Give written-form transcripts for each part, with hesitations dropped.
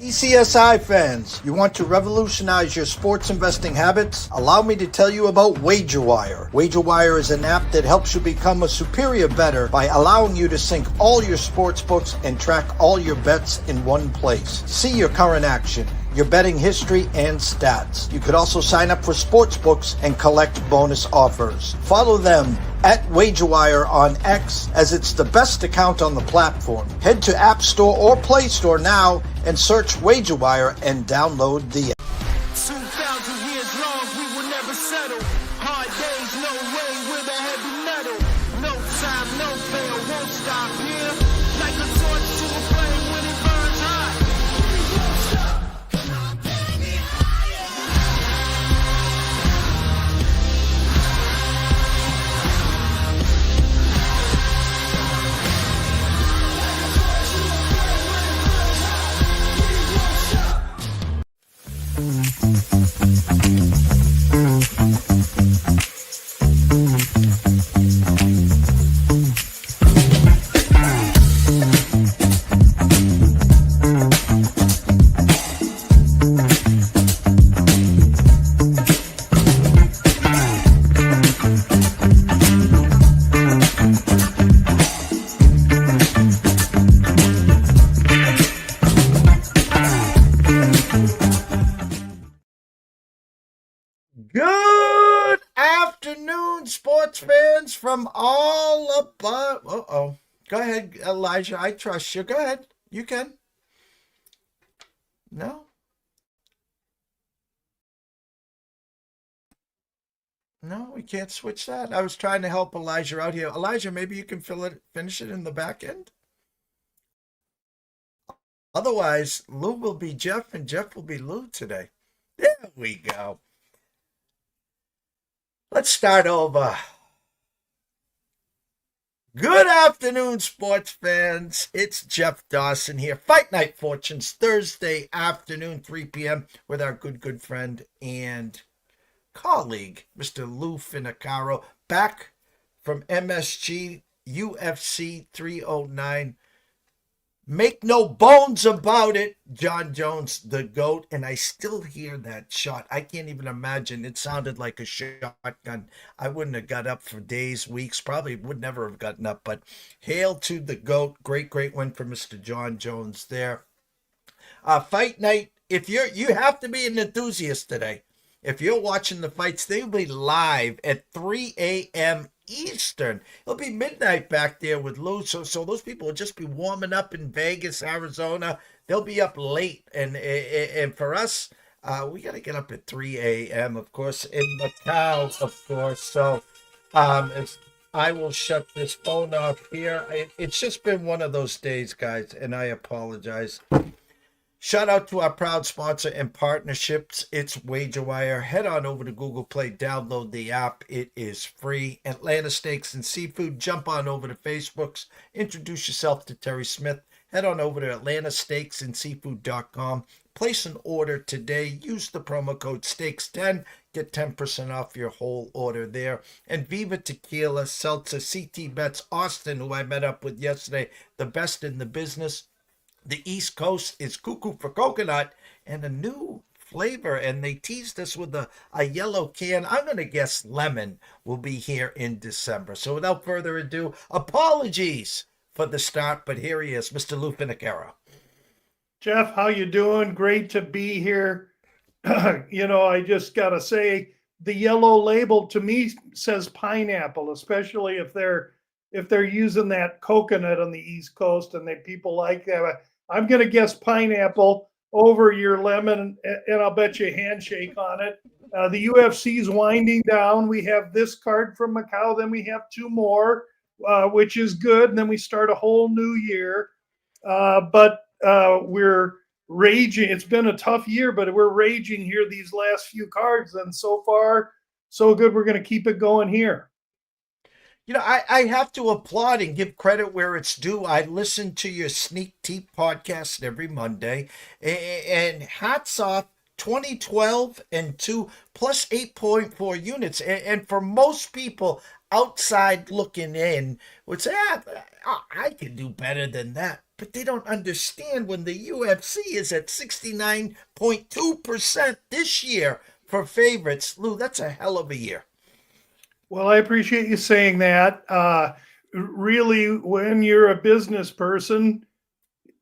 TPCSI fans, you want to revolutionize your sports investing habits? Allow me to tell you about WagerWire. WagerWire is an app that helps you become a superior bettor by allowing you to sync all your sports books and track all your bets in one place. See your current action, your betting history, and stats. You could also sign up for sports books and collect bonus offers. Follow them at WagerWire on X, as it's the best account on the platform. Head to App Store or Play Store now and search WagerWire and download the app. 2,000 years long, we will never settle. Hard days, no way, with a heavy metal. No time, no fail, won't stop here. Like a torch to a flame when it burns hot. We won't stop. Come on, baby, higher. Good afternoon, sports fans from all above. Go ahead, Elijah. I trust you. Go ahead. You can. No? No, we can't switch that. I was trying to help Elijah out here. Elijah, maybe you can finish it in the back end? Otherwise, Lou will be Jeff and Jeff will be Lou today. There we go. Let's start over. Good afternoon, sports fans. It's Jeff Dawson here. Fight Night Fortunes, Thursday afternoon, 3 p.m. with our good friend and colleague, Mr. Lou Finicaro, back from MSG UFC 309. Make no bones about it, Jon Jones, the GOAT, and I still hear that shot. I can't even imagine. It sounded like a shotgun. I wouldn't have got up for days, weeks, probably would never have gotten up, but hail to the GOAT. Great win for Mr. Jon Jones there. Fight night, if you have to be an enthusiast today. If you're watching the fights, they'll be live at 3 a.m. Eastern. It'll be midnight back there with Lou, so those people will just be warming up in Vegas, Arizona. They'll be up late, and for us, we got to get up at 3 a.m. of course, in Macau, of course. So I will shut this phone off here. It's just been one of those days, guys, and I apologize. Shout out to our proud sponsor and partnerships. It's WagerWire. Head on over to Google Play, download the app. It is free. Atlanta Steaks and Seafood. Jump on over to Facebook's. Introduce yourself to Terry Smith. Head on over to atlantasteaksandseafood.com. Place an order today. Use the promo code STEAKS10. Get 10% off your whole order there. And Viva Tequila, Seltzer, CT Bets, Austin, who I met up with yesterday, the best in the business. The East Coast is Cuckoo for Coconut and a new flavor, and they teased us with a yellow can. I'm going to guess lemon will be here in December. So without further ado, apologies for the start, but here he is, Mr. Lou Finicaro. Jeff, how you doing? Great to be here. I just got to say, the yellow label to me says pineapple, especially if they're using that coconut on the East Coast and people like that. I'm going to guess pineapple over your lemon, and I'll bet you a handshake on it. The UFC's winding down. We have this card from Macau. Then we have two more, which is good. And then we start a whole new year. But we're raging. It's been a tough year, but we're raging here these last few cards. And so far, so good. We're going to keep it going here. You know, I have to applaud and give credit where it's due. I listen to your Sneak Teep podcast every Monday, and hats off, 2012 and 2 plus 8.4 units. And for most people outside looking in would say, I can do better than that. but they don't understand when the UFC is at 69.2% this year for favorites. Lou, that's a hell of a year. Well, I appreciate you saying that. Really, when you're a business person,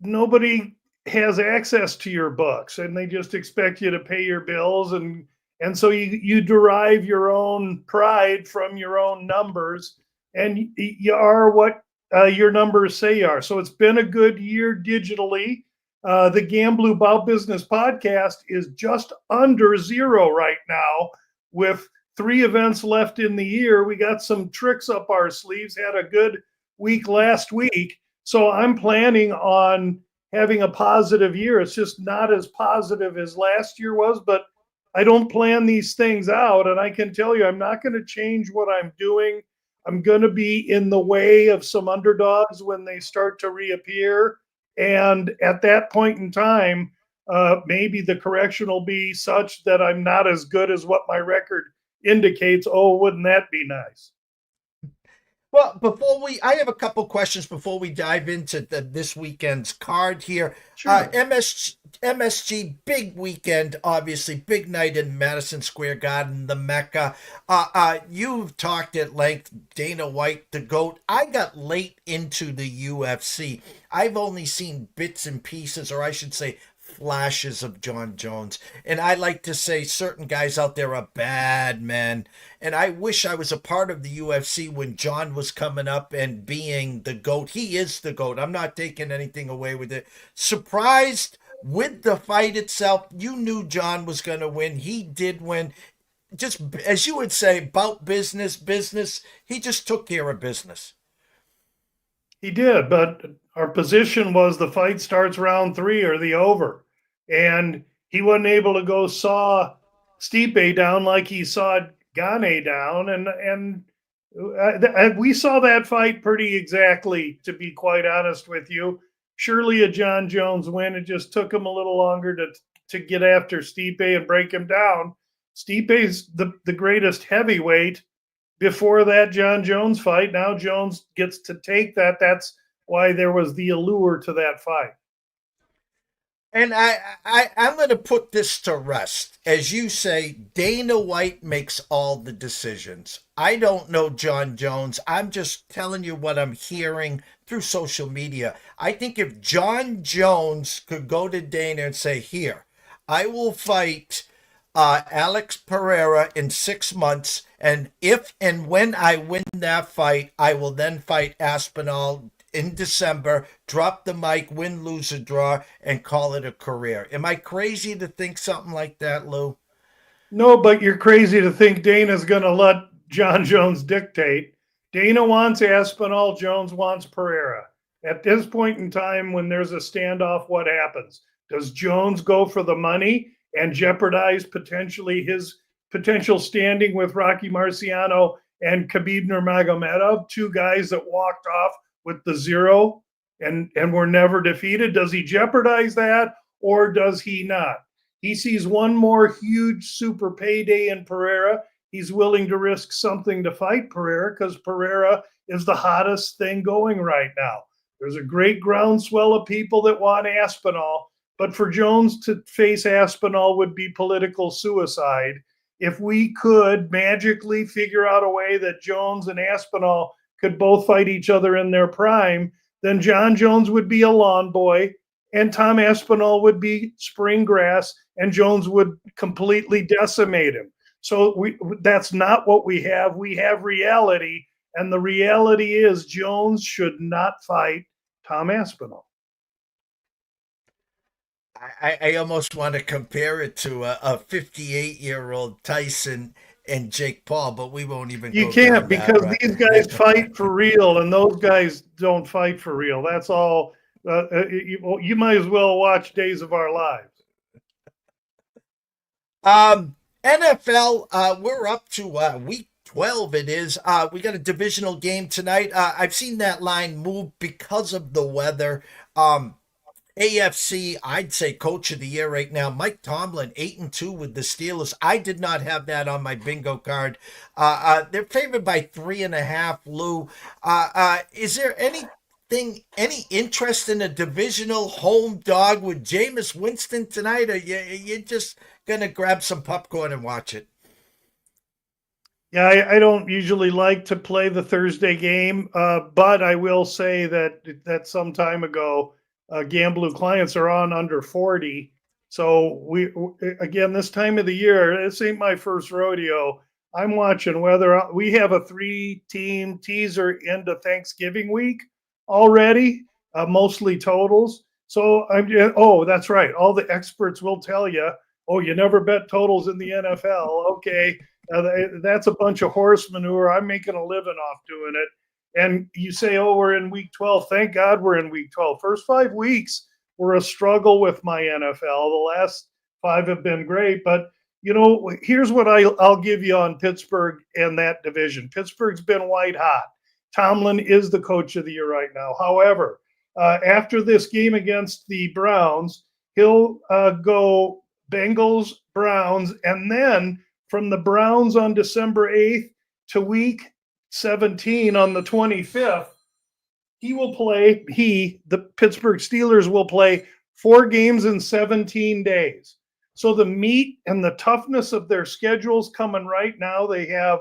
nobody has access to your books, and they just expect you to pay your bills, and so you derive your own pride from your own numbers, and you are what your numbers say you are. So it's been a good year digitally. The Gamb Lou About Business podcast is just under zero right now with 3 events left in the year. We got some tricks up our sleeves, had a good week last week. So I'm planning on having a positive year. It's just not as positive as last year was, but I don't plan these things out. And I can tell you, I'm not going to change what I'm doing. I'm going to be in the way of some underdogs when they start to reappear. And at that point in time, maybe the correction will be such that I'm not as good as what my record indicates. Oh, wouldn't that be nice? Well, I have a couple questions before we dive into this weekend's card here. Sure. MSG, big weekend, obviously, big night in Madison Square Garden, the Mecca. You've talked at length, Dana White, the GOAT. I got late into the UFC. I've only seen bits and pieces, or I should say, flashes of Jon Jones. And I like to say certain guys out there are bad men. And I wish I was a part of the UFC when Jon was coming up and being the GOAT. He is the GOAT. I'm not taking anything away with it. Surprised with the fight itself. You knew Jon was going to win. He did win. Just as you would say, about business. He just took care of business. He did, but our position was the fight starts round 3 or the over. And he wasn't able to go saw Stipe down like he sawed Gane down. And we saw that fight pretty exactly, to be quite honest with you. Surely a Jon Jones win. It just took him a little longer to get after Stipe and break him down. Stipe's the greatest heavyweight before that Jon Jones fight. Now Jones gets to take that. That's why there was the allure to that fight. And I'm going to put this to rest. As you say, Dana White makes all the decisions. I don't know Jon Jones. I'm just telling you what I'm hearing through social media. I think if Jon Jones could go to Dana and say, here, I will fight Alex Pereira in 6 months, and if and when I win that fight, I will then fight Aspinall in December, drop the mic, win, lose, or draw, and call it a career. Am I crazy to think something like that, Lou? No, but you're crazy to think Dana's going to let Jon Jones dictate. Dana wants Aspinall, Jones wants Pereira. At this point in time, when there's a standoff, what happens? Does Jones go for the money and jeopardize potentially his potential standing with Rocky Marciano and Khabib Nurmagomedov, 2 guys that walked off with the 0 and were never defeated? Does he jeopardize that, or does he not? He sees one more huge super payday in Pereira. He's willing to risk something to fight Pereira because Pereira is the hottest thing going right now. There's a great groundswell of people that want Aspinall, but for Jones to face Aspinall would be political suicide. If we could magically figure out a way that Jones and Aspinall could both fight each other in their prime, then Jon Jones would be a lawn boy and Tom Aspinall would be spring grass, and Jones would completely decimate him. So that's not what we have. We have reality, and the reality is Jones should not fight Tom Aspinall. I almost want to compare it to a 58-year-old Tyson and Jake Paul, but we won't even. You can't, because these guys fight for real, and those guys don't fight for real. That's all. You might as well watch Days of Our Lives. NFL, we're up to week 12. It is. We got a divisional game tonight. I've seen that line move because of the weather. AFC, I'd say coach of the year right now, Mike Tomlin, 8-2 with the Steelers. I did not have that on my bingo card. They're favored by 3.5, Lou. Is there any any interest in a divisional home dog with Jameis Winston tonight? Or you're just going to grab some popcorn and watch it? Yeah, I don't usually like to play the Thursday game, but I will say that some time ago, Gamb Lou clients are on under 40. So again, this time of the year, this ain't my first rodeo. I'm watching whether we have a 3-team teaser into Thanksgiving week already, mostly totals. So that's right. All the experts will tell you, oh, you never bet totals in the NFL. Okay. That's a bunch of horse manure. I'm making a living off doing it. And you say, oh, we're in week 12. Thank God we're in week 12. First 5 weeks were a struggle with my NFL. The last 5 have been great. But, here's what I'll give you on Pittsburgh and that division. Pittsburgh's been white hot. Tomlin is the coach of the year right now. However, after this game against the Browns, he'll go Bengals, Browns, and then from the Browns on December 8th to week 17 on the 25th, the Pittsburgh Steelers will play 4 games in 17 days. So the meat and the toughness of their schedules coming right now, they have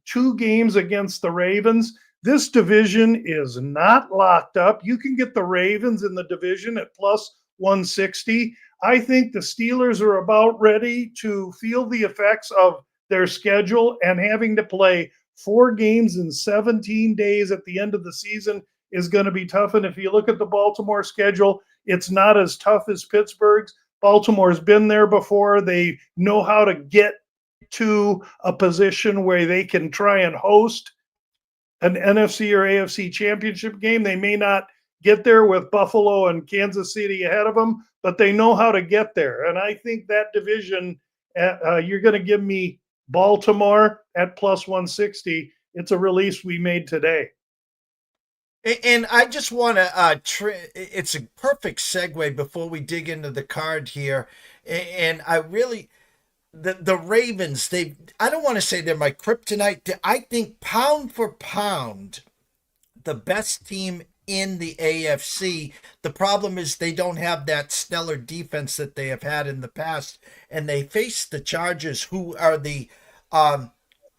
2 games against the Ravens. This division is not locked up. You can get the Ravens in the division at plus 160. I think the Steelers are about ready to feel the effects of their schedule, and having to play 4 games in 17 days at the end of the season is going to be tough. And if you look at the Baltimore schedule, it's not as tough as Pittsburgh's. Baltimore's been there before. They know how to get to a position where they can try and host an NFC or AFC championship game. They may not get there with Buffalo and Kansas City ahead of them, but they know how to get there. And I think that division, you're going to give me Baltimore at plus 160. It's a release we made today. And I just want to, it's a perfect segue before we dig into the card here. And I really, the Ravens, I don't want to say they're my kryptonite. I think pound for pound, the best team in the AFC. The problem is they don't have that stellar defense that they have had in the past. And they face the Chargers, who are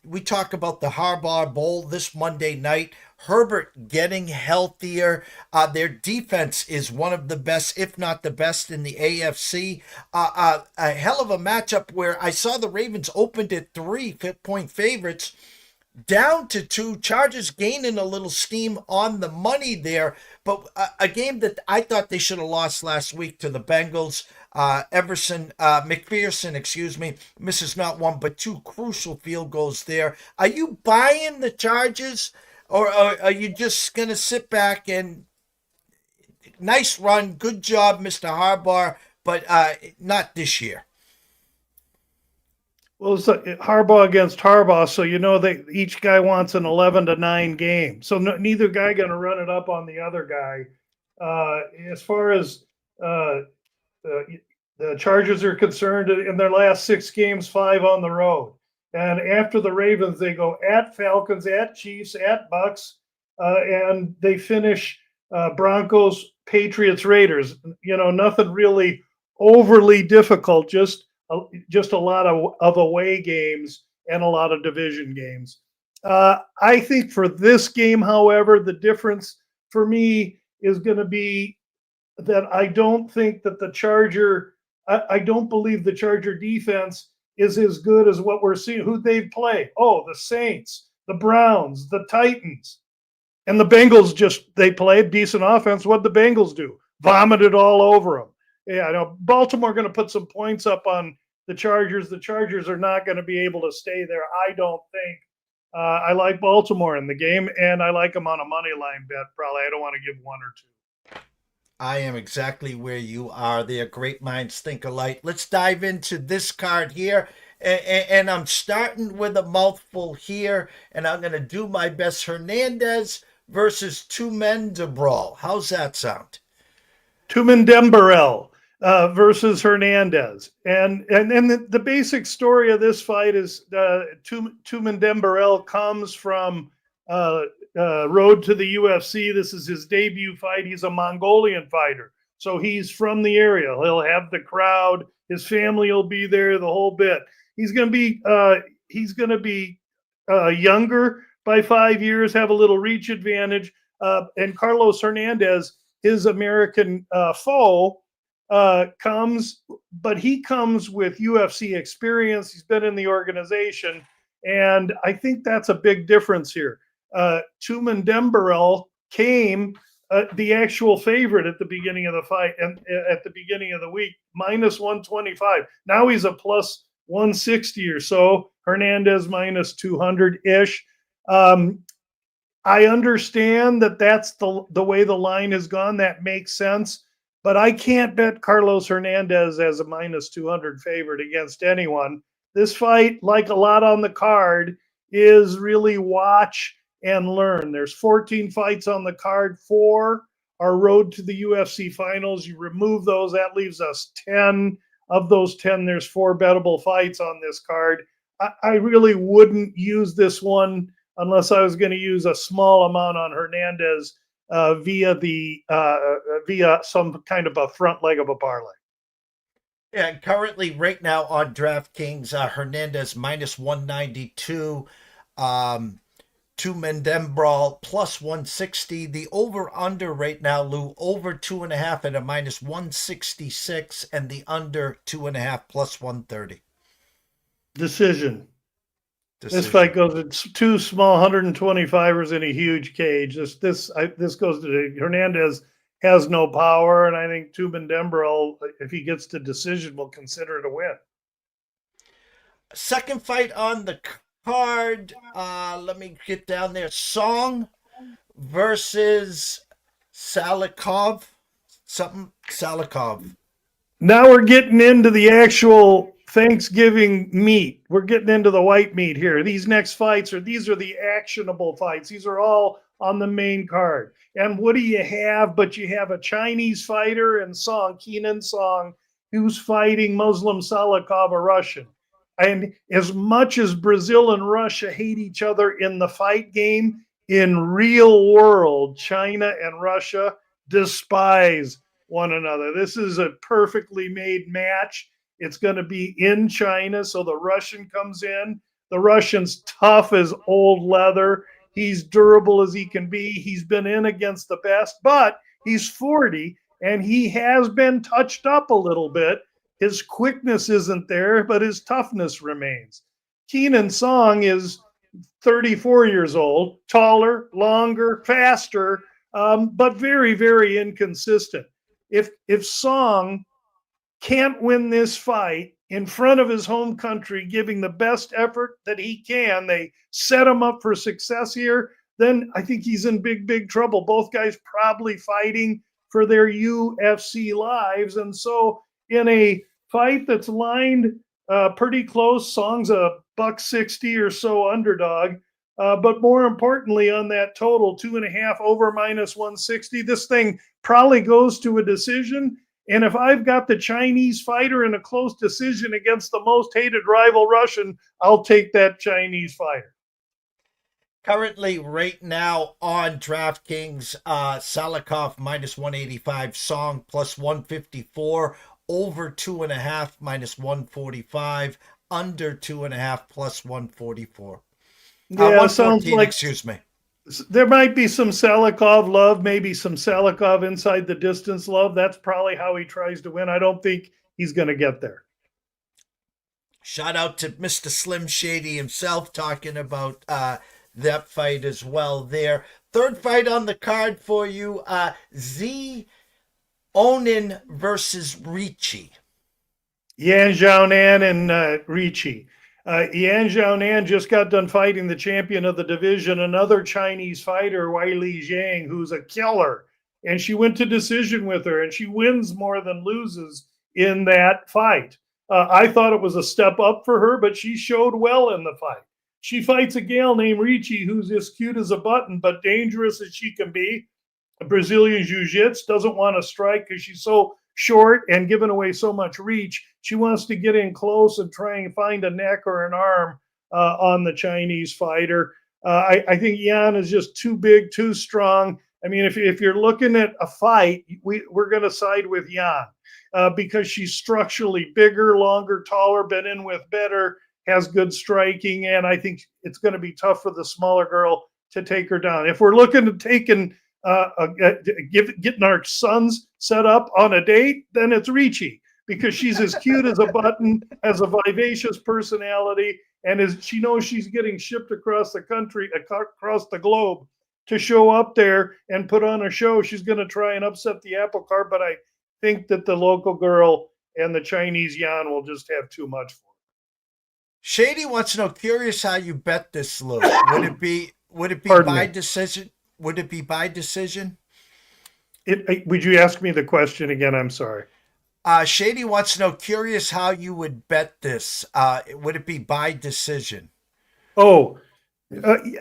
we talk about the Harbaugh Bowl this Monday night. Herbert getting healthier. Their defense is one of the best, if not the best, in the AFC. A hell of a matchup where I saw the Ravens opened at 3-point favorites, down to 2. Chargers gaining a little steam on the money there. But a game that I thought they should have lost last week to the Bengals. McPherson, misses not 1 but 2 crucial field goals there. Are you buying the Chargers? Or are you just going to sit back and nice run, good job, Mr. Harbaugh, but not this year? Well, it's Harbaugh against Harbaugh, so each guy wants an 11-9 game. So neither guy going to run it up on the other guy. As far as the Chargers are concerned, in their last 6 games, 5 on the road. And after the Ravens, they go at Falcons, at Chiefs, at Bucks, and they finish Broncos, Patriots, Raiders. Nothing really overly difficult, just a lot of away games and a lot of division games. I think for this game, however, the difference for me is going to be that I don't think that I don't believe the Charger defense is as good as what we're seeing. Who they've played? Oh, the Saints, the Browns, the Titans, and the Bengals. They played decent offense. What'd the Bengals do? Vomited all over them. Yeah, I know Baltimore going to put some points up on the Chargers. The Chargers are not going to be able to stay there, I don't think. I like Baltimore in the game, and I like them on a money line bet. Probably, I don't want to give 1 or 2. I am exactly where you are there. Great minds think alike. Let's dive into this card here. And I'm starting with a mouthful here, and I'm going to do my best. Hernandez versus Tumen Dembele. How's that sound? Tumen Dembele versus Hernandez. And the basic story of this fight is Tumen Dembele comes from road to the UFC. This is his debut fight. He's a Mongolian fighter, so he's from the area. He'll have the crowd. His family will be there, the whole bit. He's going to be younger by 5 years, have a little reach advantage. And Carlos Hernandez, his American foe, comes with UFC experience. He's been in the organization, and I think that's a big difference here. Tumen Dembarel came the actual favorite at the beginning of the fight and at the beginning of the week, minus 125. Now he's a plus 160 or so. Hernandez minus 200-ish. I understand that that's the way the line has gone. That makes sense. But I can't bet Carlos Hernandez as a minus 200 favorite against anyone. This fight, like a lot on the card, is really watch and learn. There's 14 fights on the card. 4 are road to the UFC finals. You remove those, that leaves us 10. Of those 10, there's 4 bettable fights on this card. I really wouldn't use this one unless I was going to use a small amount on Hernandez via some kind of a front leg of a parlay. Yeah, currently right now on DraftKings, Hernandez minus 192, Tumen Dembarel plus 160. The over-under right now, Lou, over 2.5 at a minus 166, and the under 2.5 plus 130. Decision. This fight goes, it's 2 small 125ers in a huge cage. This goes to Hernandez has no power, and I think Tumen Dembarel, if he gets to decision, will consider it a win. Second fight on the card. Let me get down there. Song versus Salikov. Salikov. Now we're getting into the actual Thanksgiving meat. We're getting into the white meat here. These next fights these are the actionable fights. These are all on the main card. And what do you have? But you have a Chinese fighter and Kannon Song, who's fighting Muslim Salikov, a Russian. And as much as Brazil and Russia hate each other in the fight game, in real world, China and Russia despise one another. This is a perfectly made match. It's going to be in China, so the Russian comes in. The Russian's tough as old leather. He's durable as he can be. He's been in against the best, but he's 40, and he has been touched up a little bit. His quickness isn't there, but his toughness remains. Kannon Song is 34 years old, taller, longer, faster, but very, very inconsistent. If Song can't win this fight in front of his home country, giving the best effort that he can, they set him up for success here, then I think he's in big, big trouble. Both guys probably fighting for their UFC lives. And so in a fight that's lined pretty close, Song's a $160 or so underdog. But more importantly, on that total 2.5 over minus 160, this thing probably goes to a decision. And if I've got the Chinese fighter in a close decision against the most hated rival Russian, I'll take that Chinese fighter. Currently, right now on DraftKings, Salikov minus 185, Song plus 154, over 2.5 minus 145, under 2.5 plus 144. Yeah, sounds like, excuse me. There might be some Salikov love, maybe some Salikov inside the distance love. That's probably how he tries to win. I don't think he's going to get there. Shout out to Mr. Slim Shady himself talking about that fight as well there. Third fight on the card for you, Z Onin versus Ricci. Yan Xiaonan and Ricci. Yan Xiaonan just got done fighting the champion of the division, another Chinese fighter, Weili Zhang, who's a killer. And she went to decision with her, and she wins more than loses in that fight. I thought it was a step up for her, but she showed well in the fight. She fights a gal named Ricci, who's as cute as a button, but dangerous as she can be. A Brazilian jiu-jitsu, doesn't want to strike because she's so short and giving away so much reach. She wants to get in close and try and find a neck or an arm on the Chinese fighter. I think Jan is just too big, too strong. I mean, if you're looking at a fight, we're going to side with Jan because she's structurally bigger, longer, taller, been in with better, has good striking, and I think it's going to be tough for the smaller girl to take her down. If we're looking at getting our sons set up on a date, then it's Ricci because she's as cute as a button, has a vivacious personality, and she knows she's getting shipped across the country, across the globe to show up there and put on a show. She's going to try and upset the apple cart, but I think that the local girl and the Chinese Yan will just have too much for her. Shady wants to know, curious how you bet this, Lou. Would it be by decision? Would it be by decision? Would you ask me the question again? I'm sorry. Shady wants to know, curious how you would bet this. Would it be by decision? Oh,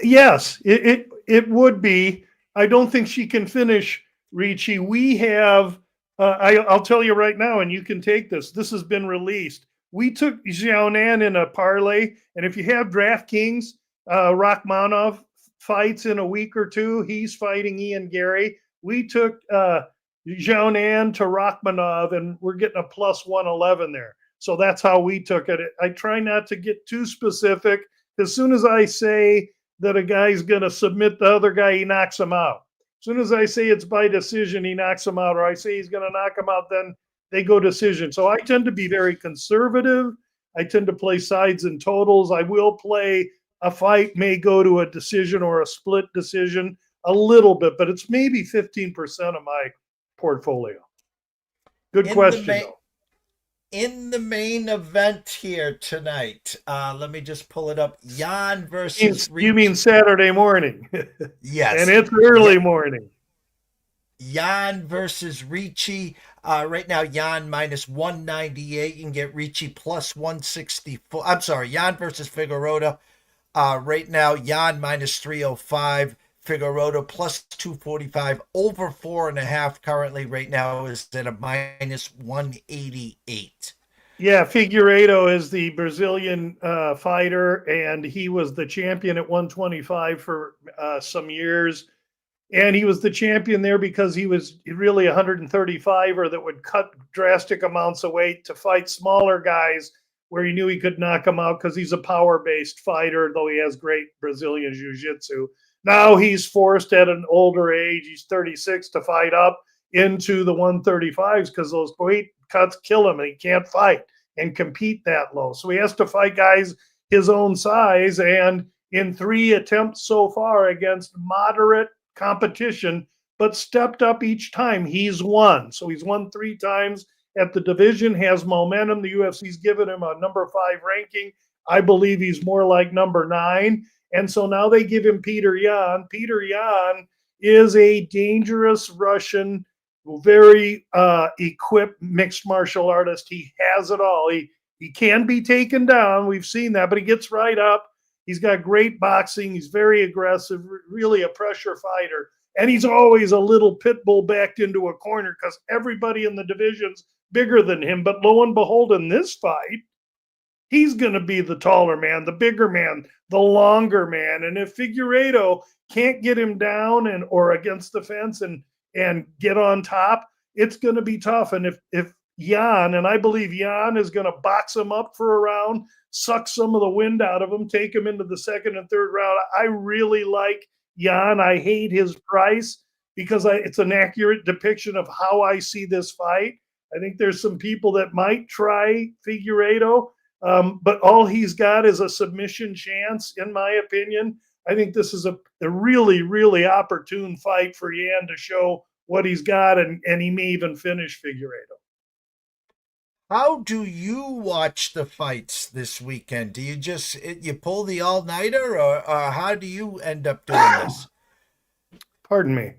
yes, it would be. I don't think she can finish, Ricci. We have, I'll tell you right now, and you can take this. This has been released. We took Xiaonan in a parlay, and if you have DraftKings, Rachmanov fights in a week or two. He's fighting Ian Gary. We took Xiaonan to Rachmanov, and we're getting a plus 111 there. So that's how we took it. I try not to get too specific. As soon as I say that a guy's going to submit the other guy, he knocks him out. As soon as I say it's by decision, he knocks him out, or I say he's going to knock him out, then they go decision. So I tend to be very conservative. I tend to play sides and totals. I will play a fight may go to a decision or a split decision a little bit, but it's maybe 15% of my portfolio. Good question. In the main event here tonight, let me just pull it up. Jan versus You mean Saturday morning? Yes. And it's early morning. Jan versus Ricci. Right now, Jan minus 198. You can get Ricci plus 164. I'm sorry, Jan versus Figueiredo. Right now, Jan minus 305. Figueiredo plus 245. Over 4.5 currently right now is at a minus 188. Yeah, Figueiredo is the Brazilian fighter, and he was the champion at 125 for some years. And he was the champion there because he was really 135er that would cut drastic amounts of weight to fight smaller guys where he knew he could knock them out because he's a power-based fighter, though he has great Brazilian jiu-jitsu. Now he's forced at an older age, he's 36, to fight up into the 135s because those weight cuts kill him and he can't fight and compete that low. So he has to fight guys his own size, and in 3 attempts so far against moderate competition, but stepped up each time, he's won. So he's won 3 times at the division, has momentum. The UFC's given him a number 5 ranking. I believe he's more like number 9. And so now they give him Peter Yan. Peter Yan is a dangerous Russian, very equipped mixed martial artist. He has it all. He can be taken down. We've seen that, but he gets right up. He's got great boxing. He's very aggressive, really a pressure fighter. And he's always a little pit bull backed into a corner because everybody in the division's bigger than him. But lo and behold, in this fight, he's going to be the taller man, the bigger man, the longer man. And if Figueiredo can't get him down or against the fence and get on top, it's going to be tough. And if Jan, and I believe Jan is going to box him up for a round, suck some of the wind out of him, take him into the 2nd and 3rd round. I really like Jan. I hate his price because it's an accurate depiction of how I see this fight. I think there's some people that might try Figueiredo, but all he's got is a submission chance, in my opinion. I think this is a really, really opportune fight for Jan to show what he's got, and he may even finish Figueiredo. How do you watch the fights this weekend? Do you just you pull the all-nighter, or how do you end up doing this? Pardon me.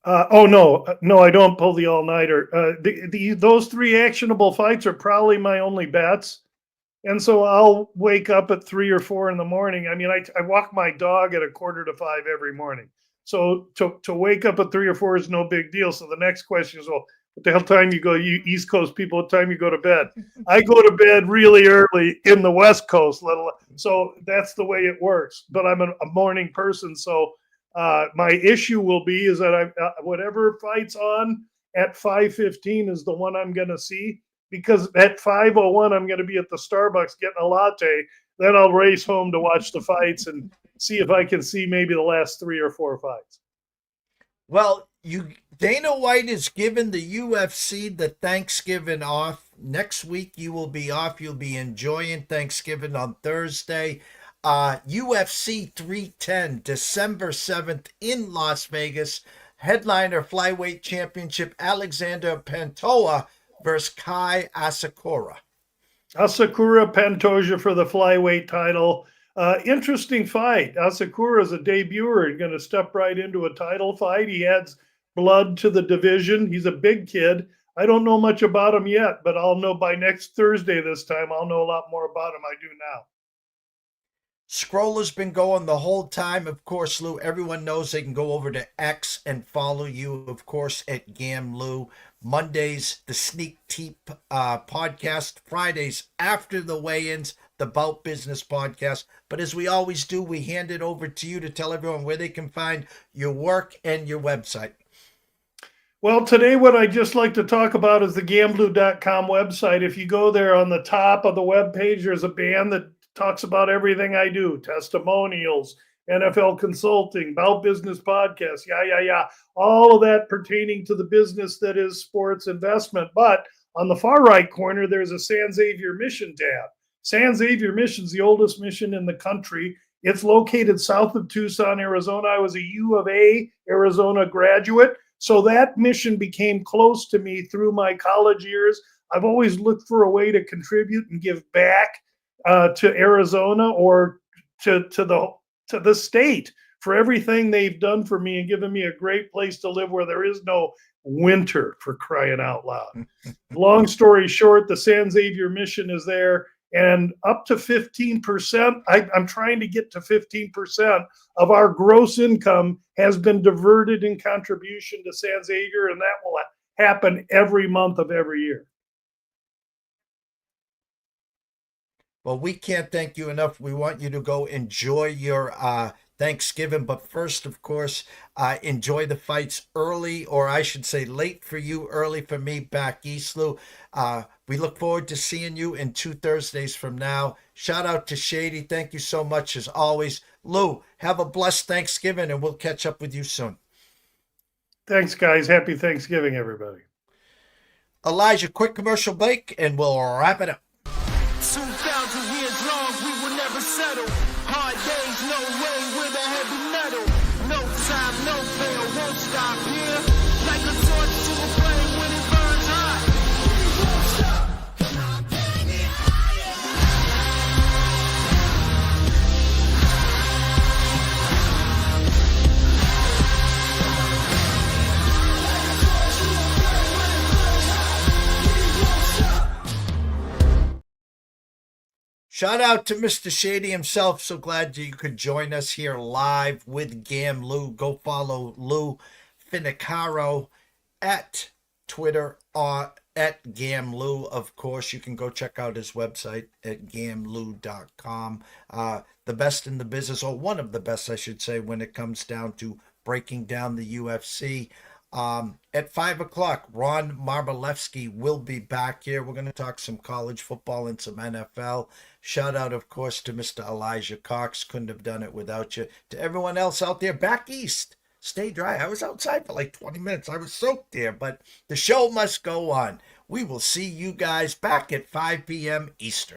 No, I don't pull the all-nighter. Those 3 actionable fights are probably my only bets. And so I'll wake up at 3 or 4 in the morning. I mean, I walk my dog at 4:45 every morning. So to wake up at 3 or 4 is no big deal. So the next question is, well, what the hell time you go, you East Coast people, what time you go to bed? I go to bed really early in the West Coast, so that's the way it works. But I'm a morning person, so my issue will be is that whatever fight's on at 5:15 is the one I'm going to see, because at 5:01 I'm going to be at the Starbucks getting a latte. Then I'll race home to watch the fights and see if I can see maybe the last 3 or 4 fights. Well, Dana White is giving the UFC the Thanksgiving off. Next week you will be off. You'll be enjoying Thanksgiving on Thursday. UFC 310, December 7th in Las Vegas. Headliner Flyweight Championship, Alexander Pantoja versus Kai Asakura. Asakura Pantoja for the flyweight title. Interesting fight. Asakura is a debuter and going to step right into a title fight. He adds blood to the division. He's a big kid. I don't know much about him yet, but I'll know by next Thursday this time. I'll know a lot more about him I do now. Scroller's been going the whole time. Of course, Lou, everyone knows they can go over to X and follow you, of course, at Gamb Lou. Mondays, the Sneak Teep podcast. Fridays, after the weigh-ins, the Bout Business podcast. But as we always do, we hand it over to you to tell everyone where they can find your work and your website. Well, today what I'd just like to talk about is the gamblou.com website. If you go there on the top of the webpage, there's a band that talks about everything I do, testimonials, NFL consulting, Bout Business podcast, all of that pertaining to the business that is sports investment. But on the far right corner, there's a San Xavier Mission tab. San Xavier Mission's the oldest mission in the country. It's located south of Tucson, Arizona. I was a U of A, Arizona graduate. So that mission became close to me through my college years. I've always looked for a way to contribute and give back to Arizona or to the state for everything they've done for me and given me a great place to live where there is no winter, for crying out loud. Long story short, the San Xavier Mission is there, and up to 15%, I'm trying to get to 15% of our gross income has been diverted in contribution to San Xavier, and that will happen every month of every year. Well, we can't thank you enough. We want you to go enjoy your Thanksgiving. But first, of course, enjoy the fights early, or I should say late for you, early for me back east, Lou. We look forward to seeing you in 2 Thursdays from now. Shout out to Shady. Thank you so much as always. Lou, have a blessed Thanksgiving, and we'll catch up with you soon. Thanks, guys. Happy Thanksgiving, everybody. Elijah, quick commercial break, and we'll wrap it up. 2,000 years long, we will never settle. Hard days, no way, with a heavy metal. No time, no fail, won't stop here. Like a torch to a flame when it burns hot. Won't stop. Shout out to Mr. Shady himself. So glad you could join us here live with Gamb Lou. Go follow Lou Finicaro at Twitter or at Gamb Lou. Of course, you can go check out his website at gamblou.com. The best in the business, or one of the best, I should say, when it comes down to breaking down the UFC. At 5 o'clock, Ron Marbalewski will be back here. We're going to talk some college football and some NFL. Shout out, of course, to Mr. Elijah Cox. Couldn't have done it without you. To everyone else out there back east, stay dry. I was outside for like 20 minutes. I was soaked there, but the show must go on. We will see you guys back at 5 p.m. Eastern.